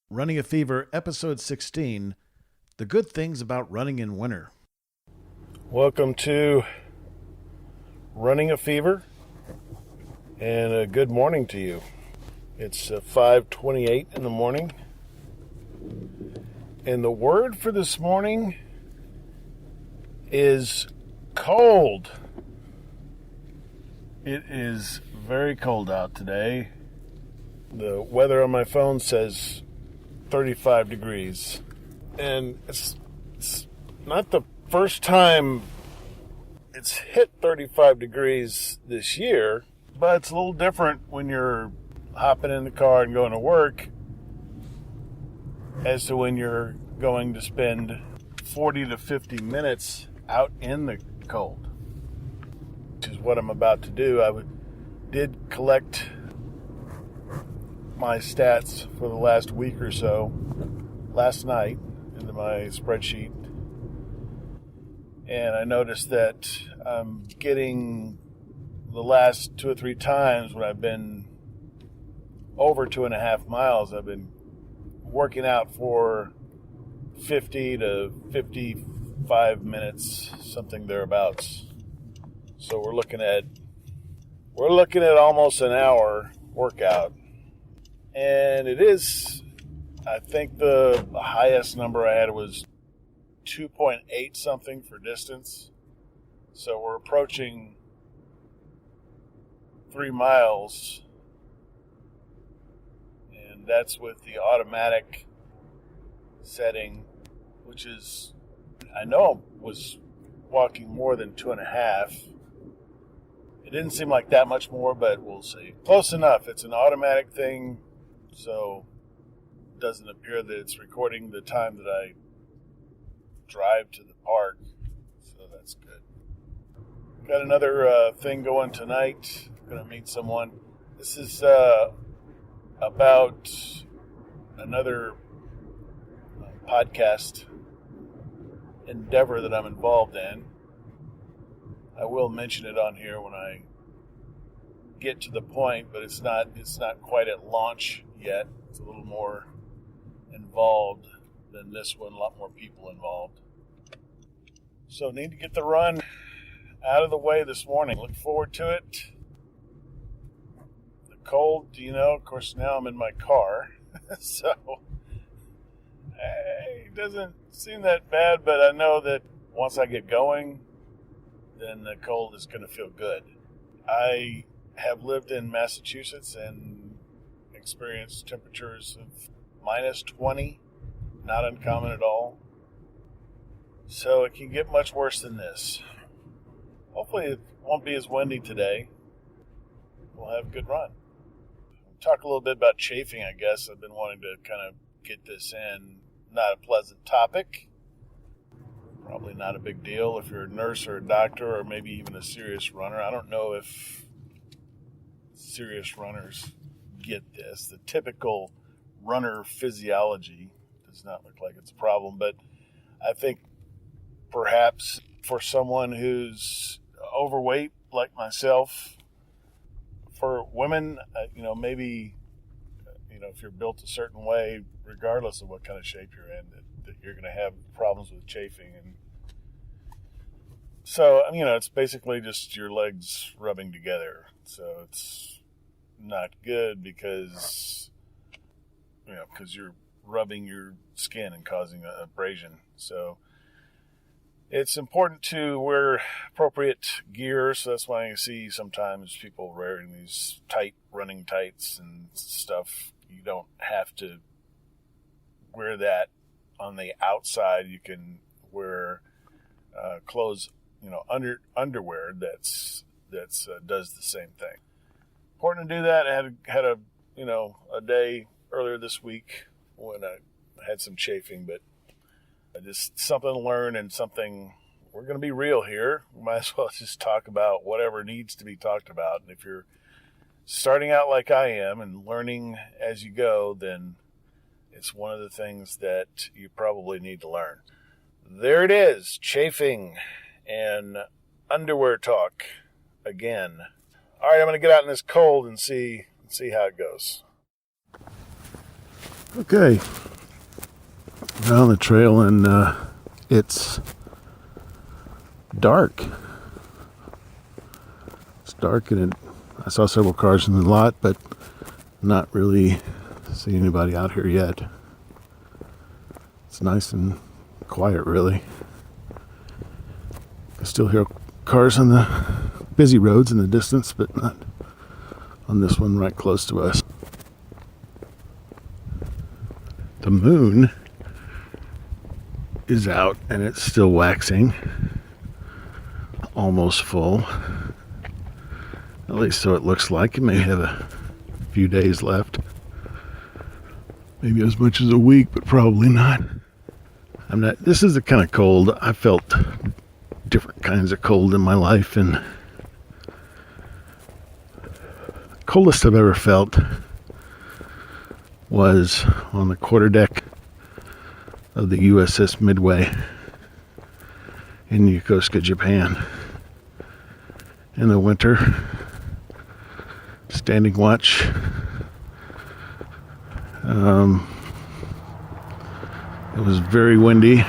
Running a Fever, Episode 16, The Good Things About Running in Winter. Welcome to Running a Fever, and a good morning to you. It's 5:28 in the morning, and the word for this morning is cold. It is very cold out today. The weather on my phone says 35 degrees. And it's not the first time it's hit 35 degrees this year, but it's a little different when you're hopping in the car and going to work as to when you're going to spend 40 to 50 minutes out in the cold, which is what I'm about to do. I did collect my stats for the last week or so last night into my spreadsheet, and I noticed that I'm getting the last 2 or 3 times when I've been over 2.5 miles, I've been working out for 50 to 55 minutes, something thereabouts. So we're looking at almost an hour workout. And it is, I think the highest number I had was 2.8 something for distance. So we're approaching 3 miles. And that's with the automatic setting, which is, I know I was walking more than 2.5. It didn't seem like that much more, but we'll see. Close enough. It's an automatic thing. So it doesn't appear that it's recording the time that I drive to the park. So that's good. Got another thing going tonight. Going to meet someone. This is about another podcast endeavor that I'm involved in. I will mention it on here when I get to the point, but it's not quite at launch yet. It's a little more involved than this one, a lot more people involved. So need to get the run out of the way this morning. Look forward to it. The cold, of course now I'm in my car, so it doesn't seem that bad, but I know that once I get going, then the cold is going to feel good. I have lived in Massachusetts and experienced temperatures of minus 20, not uncommon at all. So it can get much worse than this. Hopefully it won't be as windy today. We'll have a good run. We'll talk a little bit about chafing, I guess. I've been wanting to kind of get this in. Not a pleasant topic. Probably not a big deal if you're a nurse or a doctor or maybe even a serious runner. I don't know if serious runners get this. The typical runner physiology does not look like it's a problem, but I think perhaps for someone who's overweight like myself, for women, maybe, if you're built a certain way, regardless of what kind of shape you're in, that you're going to have problems with chafing. And so, it's basically just your legs rubbing together. So it's not good because you're rubbing your skin and causing abrasion. So it's important to wear appropriate gear. So that's why you see sometimes people wearing these tight running tights and stuff. You don't have to wear that on the outside. You can wear clothes, underwear that's does the same thing. Important to do that. I had a day earlier this week when I had some chafing, but just something to learn and something. We're going to be real here. We might as well just talk about whatever needs to be talked about. And if you're starting out like I am and learning as you go, then it's one of the things that you probably need to learn. There it is, chafing and underwear talk again. All right, I'm going to get out in this cold and see how it goes. Okay, on the trail, and it's dark. It's dark, and I saw several cars in the lot, but not really see anybody out here yet. It's nice and quiet, really. I still hear cars on the busy roads in the distance, but not on this one right close to us. The moon is out and it's still waxing, almost full. At least so it looks like. It may have a few days left. Maybe as much as a week, but probably not. This is the kind of cold. I felt different kinds of cold in my life, and the coldest I've ever felt was on the quarterdeck of the USS Midway in Yokosuka, Japan. In the winter, standing watch. It was very windy,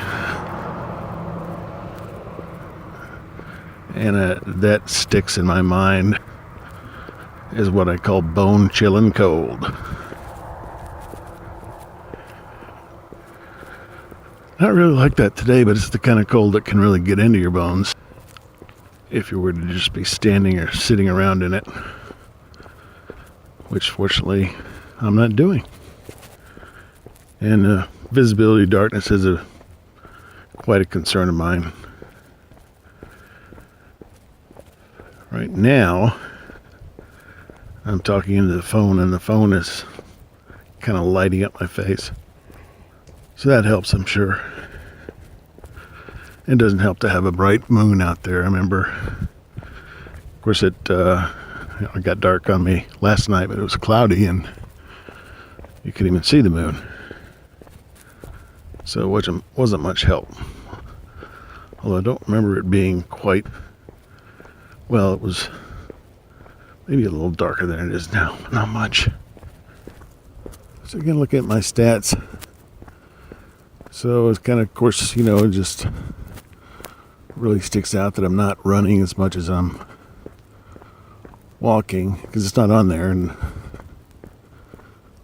and that sticks in my mind is what I call bone-chilling cold. Not really like that today, but it's the kind of cold that can really get into your bones if you were to just be standing or sitting around in it, which fortunately I'm not doing. And visibility darkness is quite a concern of mine. Right now, I'm talking into the phone, and the phone is kind of lighting up my face. So that helps, I'm sure. It doesn't help to have a bright moon out there. I remember, of course, it got dark on me last night, but it was cloudy, and you couldn't even see the moon. So it wasn't much help. Although I don't remember it being quite, well, it was maybe a little darker than it is now, but not much. So again, looking at my stats. So it's kind of course, it just really sticks out that I'm not running as much as I'm walking, because it's not on there, and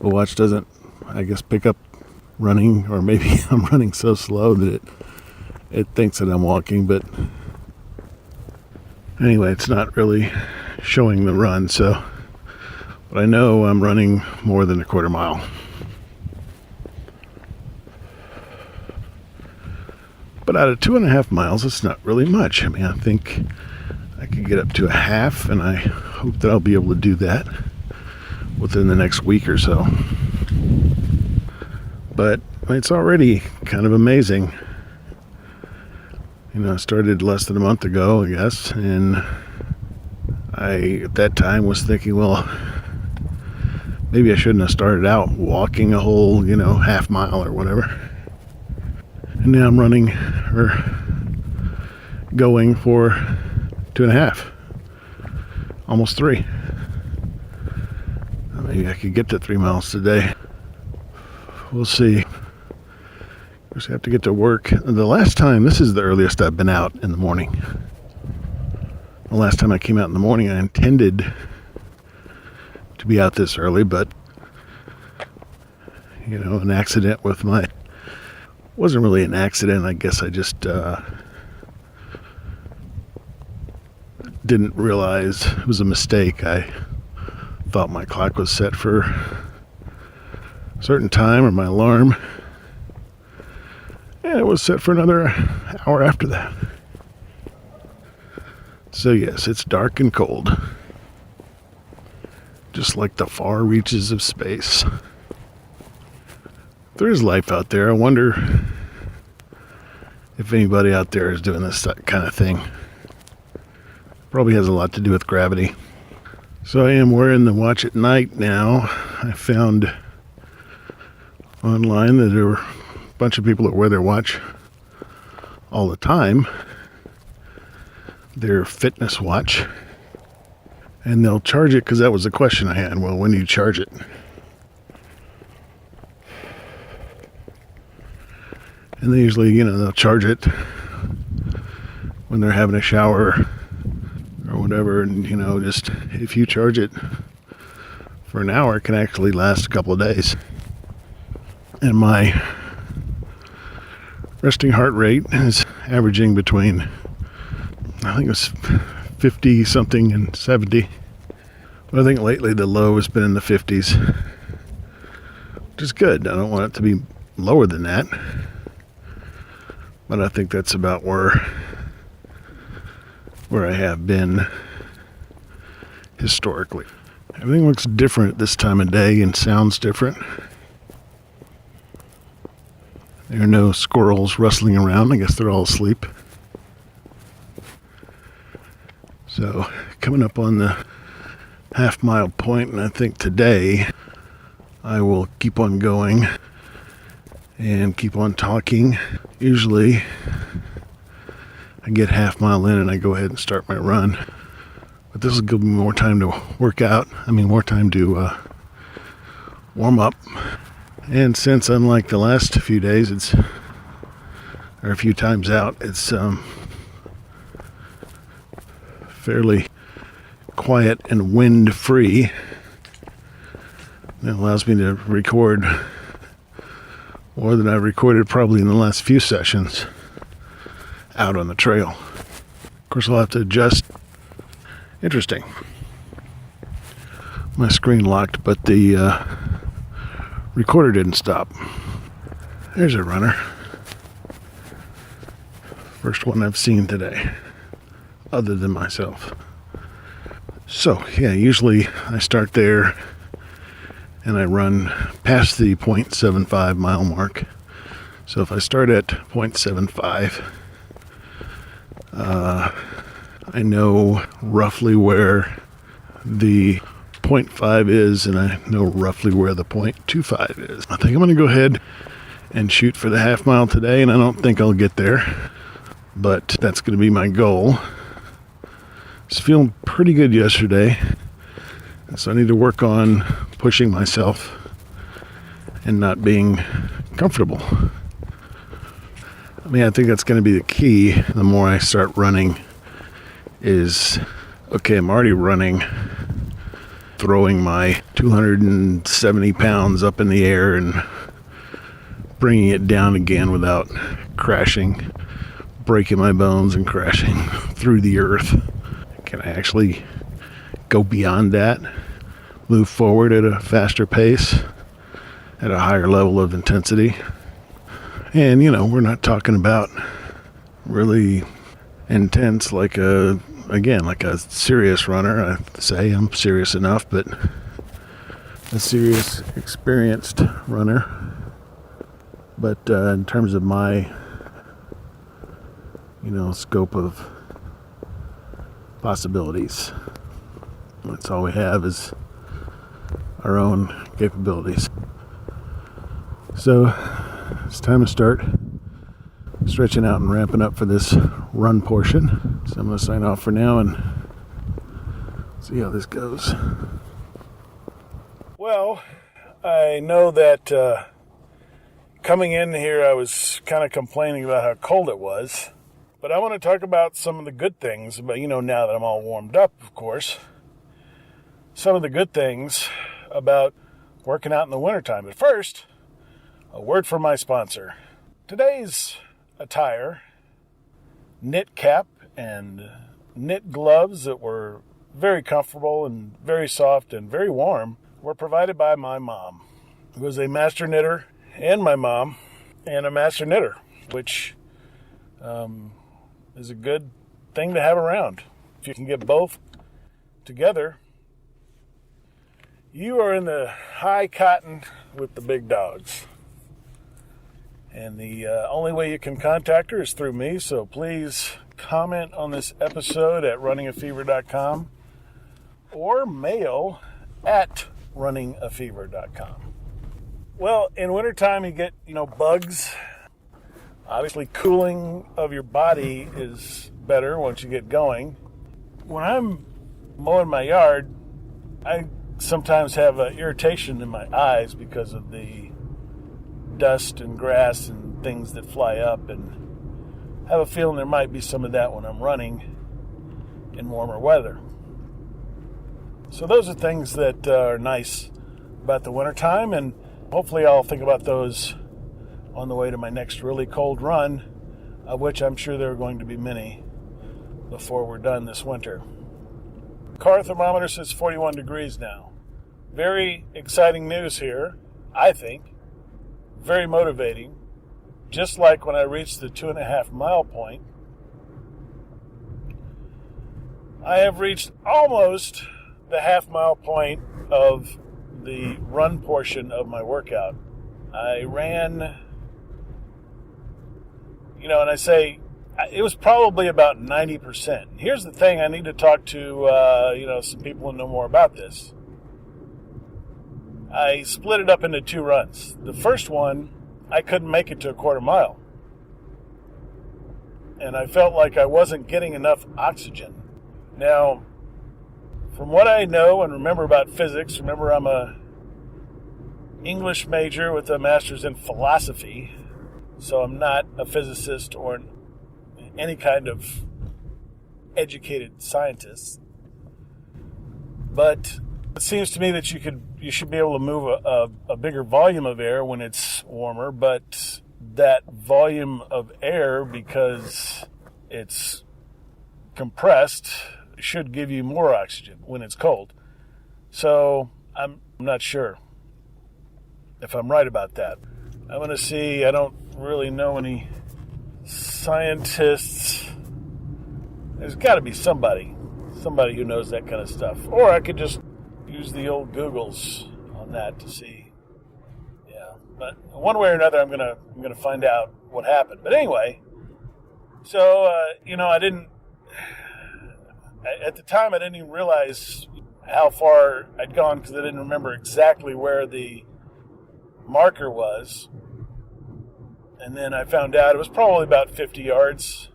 the watch doesn't, I guess, pick up running, or maybe I'm running so slow that it thinks that I'm walking, but anyway, it's not really showing the run, so, but I know I'm running more than a quarter mile. But out of 2.5 miles, it's not really much. I mean, I think I could get up to a half, and I hope that I'll be able to do that within the next week or so. But it's already kind of amazing. I started less than a month ago, I guess, and I, at that time, was thinking, well, maybe I shouldn't have started out walking a whole, half mile or whatever. And now I'm running, or going for 2.5, almost 3. Maybe I could get to 3 miles today. We'll see. Of course, I have to get to work. The last time, this is the earliest I've been out in the morning. The last time I came out in the morning, I intended to be out this early, but, an accident with my, wasn't really an accident. I guess I just didn't realize it was a mistake. I thought my clock was set for a certain time, or my alarm, and it was set for another hour after that. So yes, it's dark and cold, just like the far reaches of space. There is life out there. I wonder if anybody out there is doing this kind of thing. Probably has a lot to do with gravity. So I am wearing the watch at night now. I found online that there were a bunch of people that wear their watch all the time, their fitness watch, and they'll charge it, because that was the question I had. Well, when do you charge it? And they usually, they'll charge it when they're having a shower or whatever. And, just if you charge it for an hour, it can actually last a couple of days. And my resting heart rate is averaging between, I think it was 50 something and 70. But I think lately the low has been in the 50s, which is good. I don't want it to be lower than that, but I think that's about where I have been historically. Everything looks different at this time of day and sounds different. There are no squirrels rustling around. I guess they're all asleep. So coming up on the half-mile point, and I think today I will keep on going and keep on talking. Usually I get half-mile in and I go ahead and start my run. But this will give me more time to work out. More time to warm up. And since unlike the last few days, or a few times out, it's fairly quiet and wind-free. It allows me to record more than I've recorded probably in the last few sessions out on the trail. Of course, I'll have to adjust. Interesting. My screen locked, but the recorder didn't stop. There's a runner. First one I've seen today, other than myself. So, yeah, usually I start there and I run past the 0.75 mile mark. So if I start at 0.75, I know roughly where the 0.5 is, and I know roughly where the 0.25 is. I think I'm going to go ahead and shoot for the half mile today, and I don't think I'll get there, but that's going to be my goal. I was feeling pretty good yesterday, so I need to work on pushing myself and not being comfortable. I think that's going to be the key. The more I start running is, okay, I'm already running, throwing my 270 pounds up in the air and bringing it down again without crashing, breaking my bones and crashing through the earth. Can I actually go beyond that, move forward at a faster pace, at a higher level of intensity? And, we're not talking about really intense, like a serious runner. I say I'm serious enough, but a serious, experienced runner. But in terms of my, scope of possibilities, that's all we have is our own capabilities. So it's time to start stretching out and ramping up for this run portion. So I'm going to sign off for now and see how this goes. Well, I know that coming in here I was kind of complaining about how cold it was, but I want to talk about some of the good things. But now that I'm all warmed up, of course, some of the good things about working out in the wintertime. But first, a word from my sponsor. Today's attire, knit cap and knit gloves that were very comfortable and very soft and very warm, were provided by my mom, who is a master knitter, and my mom, and a master knitter, which is a good thing to have around. If you can get both together, you are in the high cotton with the big dogs. And the only way you can contact her is through me, so please comment on this episode at runningafever.com or mail at runningafever.com. Well, in wintertime you get, bugs. Obviously, cooling of your body is better once you get going. When I'm mowing my yard, I sometimes have irritation in my eyes because of the dust and grass and things that fly up, and have a feeling there might be some of that when I'm running in warmer weather. So those are things that are nice about the wintertime, and hopefully I'll think about those on the way to my next really cold run, of which I'm sure there are going to be many before we're done this winter. Car thermometer says 41 degrees now. Very exciting news here, I think. Very motivating. Just like when I reached the 2.5 mile point, I have reached almost the half-mile point of the run portion of my workout. I ran, and I say it was probably about 90%. Here's the thing, I need to talk to, some people who know more about this. I split it up into 2 runs. The first one, I couldn't make it to a quarter mile. And I felt like I wasn't getting enough oxygen. Now, from what I know and remember about physics, remember I'm a English major with a master's in philosophy, so I'm not a physicist or any kind of educated scientist. But it seems to me that you should be able to move a bigger volume of air when it's warmer, but that volume of air, because it's compressed, should give you more oxygen when it's cold. So I'm not sure if I'm right about that. I'm going to see. I don't really know any scientists. There's got to be somebody who knows that kind of stuff. Or I could just use the old Googles on that to see. Yeah, but one way or another, I'm gonna find out what happened. But anyway, so I didn't. At the time, I didn't even realize how far I'd gone because I didn't remember exactly where the marker was. And then I found out it was probably about 50 yards.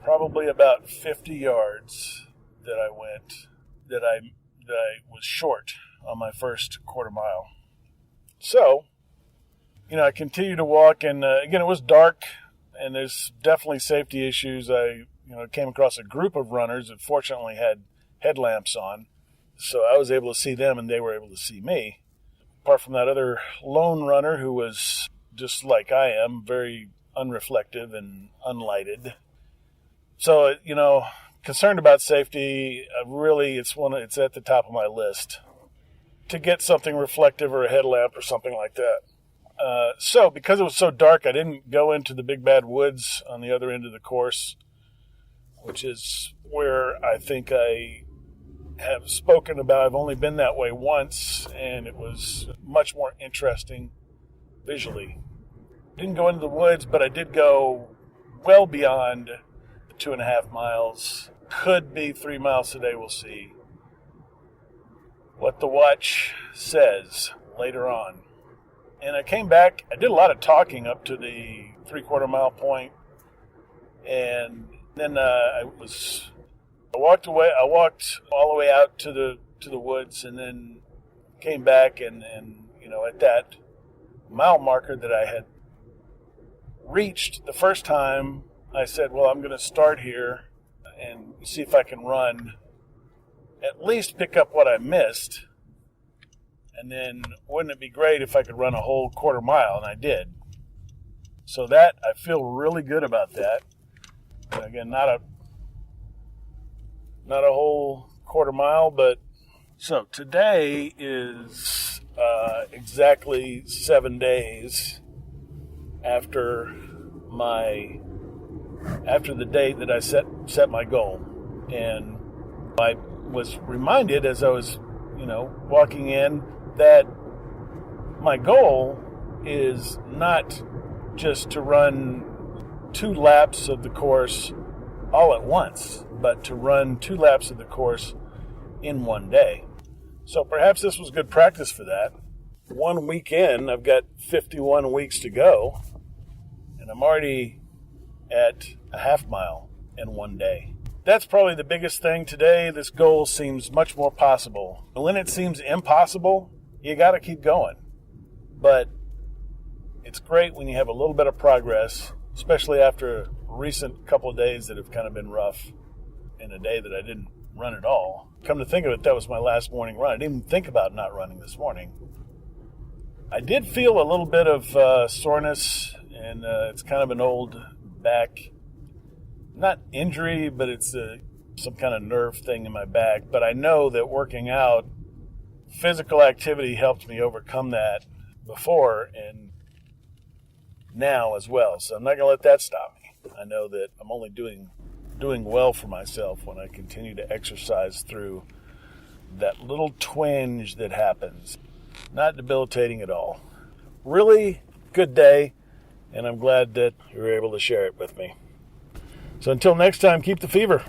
Probably about 50 yards that I went, that I was short on my first quarter mile. So, I continued to walk, and again, it was dark, and there's definitely safety issues. I came across a group of runners that fortunately had headlamps on, so I was able to see them, and they were able to see me. Apart from that other lone runner who was just like I am, very unreflective and unlighted. So, concerned about safety, really, it's at the top of my list to get something reflective or a headlamp or something like that. So, because it was so dark, I didn't go into the big bad woods on the other end of the course, which is where I think I have spoken about. I've only been that way once, and it was much more interesting visually. Didn't go into the woods, but I did go well beyond 2.5 miles. Could be 3 miles today, we'll see what the watch says later on. And I came back, I did a lot of talking up to the 3/4 mile point, and then I walked away. I walked all the way out to the woods, and then came back, and at that mile marker that I had reached the first time, I said, well, I'm going to start here and see if I can run, at least pick up what I missed. And then wouldn't it be great if I could run a whole quarter mile? And I did. So that, I feel really good about that. Again, not a whole quarter mile, but so today is exactly 7 days after the date that I set my goal. And I was reminded as I was, walking in, that my goal is not just to run 2 laps of the course all at once, but to run 2 laps of the course in one day. So perhaps this was good practice for that. 1 week in, I've got 51 weeks to go, and I'm already at a half mile in one day. That's probably the biggest thing today. This goal seems much more possible. When it seems impossible, you got to keep going. But it's great when you have a little bit of progress, especially after a recent couple of days that have kind of been rough, and a day that I didn't run at all. Come to think of it, that was my last morning run. I didn't even think about not running this morning. I did feel a little bit of soreness, and it's kind of an old back, not injury, but it's some kind of nerve thing in my back. But I know that working out, physical activity helped me overcome that before and now as well. So I'm not going to let that stop me. I know that I'm only doing well for myself when I continue to exercise through that little twinge that happens. Not debilitating at all. Really good day, and I'm glad that you were able to share it with me. So until next time, keep the fever.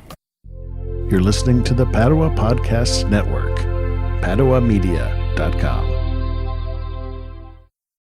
You're listening to the Padua Podcasts Network, PaduaMedia.com.